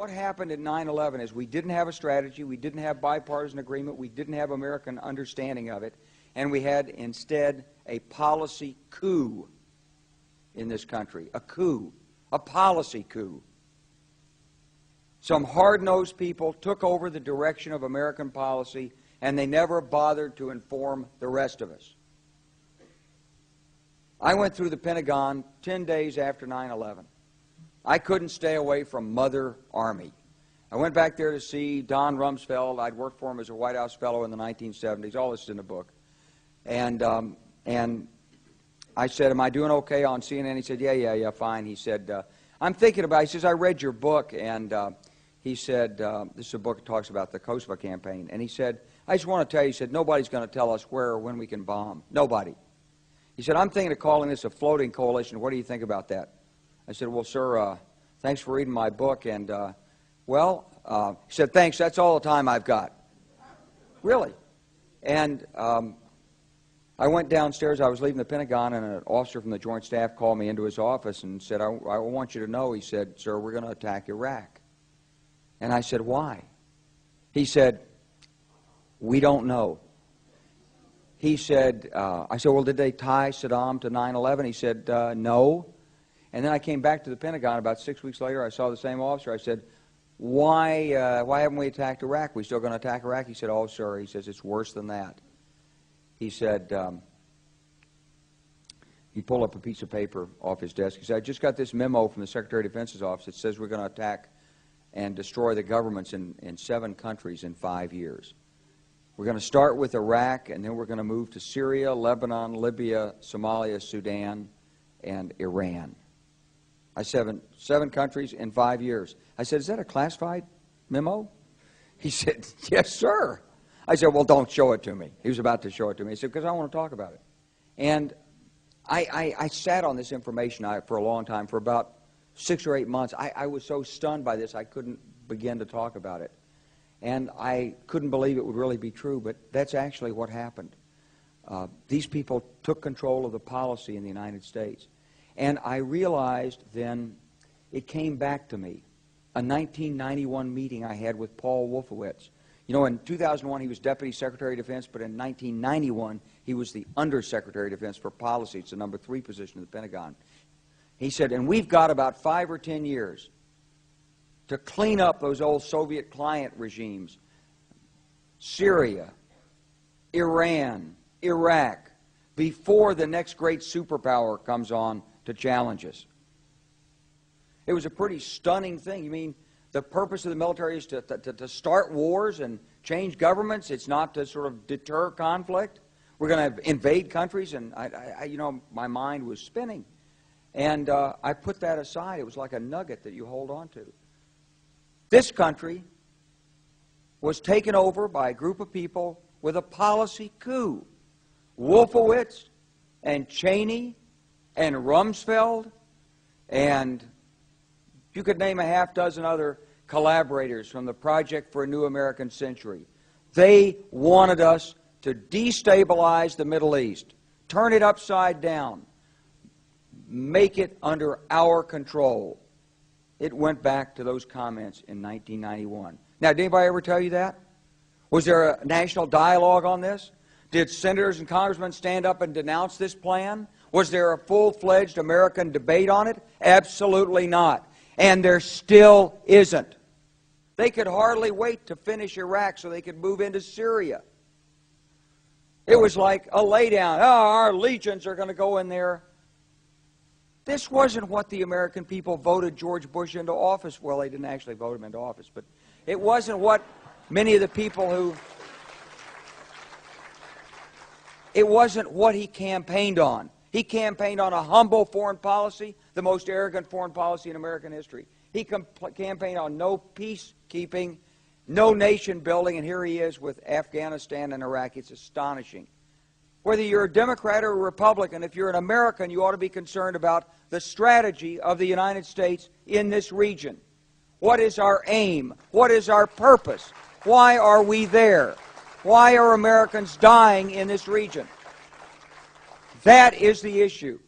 what happened at 9/11 is we didn't have a strategy, we didn't have bipartisan agreement, we didn't have American understanding of it, and we had instead a policy coup in this country. A coup. A policy coup. Some hard-nosed people took over the direction of American policy, and they never bothered to inform the rest of us. I went through the Pentagon 10 days after 9/11. I couldn't stay away from Mother Army. I went back there to see Don Rumsfeld. I'd worked for him as a White House fellow in the 1970s. All this is in the book. And I said, am I doing okay on CNN? He said, yeah, fine. He said, I'm thinking about it. He says, I read your book, and he said, this is a book that talks about the Kosovo campaign. And he said, I just want to tell you, he said, nobody's going to tell us where or when we can bomb. Nobody. He said, I'm thinking of calling this a floating coalition. What do you think about that? I said, well, sir, thanks for reading my book. And, he said, thanks, that's all the time I've got. Really? And I went downstairs. I was leaving the Pentagon, and an officer from the Joint Staff called me into his office and said, I want you to know, he said, sir, we're going to attack Iraq. And I said, why? He said, we don't know. He said, I said, well, did they tie Saddam to 9/11? He said, no. And then I came back to the Pentagon about 6 weeks later. I saw the same officer. I said, why haven't we attacked Iraq? We still going to attack Iraq? He said, oh, sir. He says, it's worse than that. He said, he pulled up a piece of paper off his desk. He said, I just got this memo from the Secretary of Defense's office that says we're going to attack and destroy the governments in 7 countries in 5 years. We're going to start with Iraq, and then we're going to move to Syria, Lebanon, Libya, Somalia, Sudan, and Iran. I said, 7 countries in 5 years. I said, is that a classified memo? He said, yes, sir. I said, well, don't show it to me. He was about to show it to me. He said, because I want to talk about it. And I sat on this information for a long time, for about 6 or 8 months. I was so stunned by this, I couldn't begin to talk about it. And I couldn't believe it would really be true, but that's actually what happened. These people took control of the policy in the United States. And I realized then, it came back to me, a 1991 meeting I had with Paul Wolfowitz. You know, in 2001, he was Deputy Secretary of Defense, but in 1991, he was the Undersecretary of Defense for Policy. It's the number 3 position in the Pentagon. He said, and we've got about 5 or 10 years to clean up those old Soviet client regimes, Syria, Iran, Iraq, before the next great superpower comes on to challenge us. It was a pretty stunning thing. You mean the purpose of the military is to start wars and change governments? It's not to sort of deter conflict? We're going to invade countries? And, you know, my mind was spinning. And I put that aside. It was like a nugget that you hold on to. This country was taken over by a group of people with a policy coup. Wolfowitz and Cheney and Rumsfeld, and you could name a half-dozen other collaborators from the Project for a New American Century. They wanted us to destabilize the Middle East, turn it upside down, make it under our control. It went back to those comments in 1991. Now, did anybody ever tell you that? Was there a national dialogue on this? Did senators and congressmen stand up and denounce this plan? Was there a full-fledged American debate on it? Absolutely not. And there still isn't. They could hardly wait to finish Iraq so they could move into Syria. It was like a laydown. Oh, our legions are going to go in there. This wasn't what the American people voted George Bush into office. Well, they didn't actually vote him into office, but it wasn't what many of the people who... It wasn't what he campaigned on. He campaigned on a humble foreign policy, the most arrogant foreign policy in American history. He campaigned on no peacekeeping, no nation building, and here he is with Afghanistan and Iraq. It's astonishing. Whether you're a Democrat or a Republican, if you're an American, you ought to be concerned about the strategy of the United States in this region. What is our aim? What is our purpose? Why are we there? Why are Americans dying in this region? That is the issue.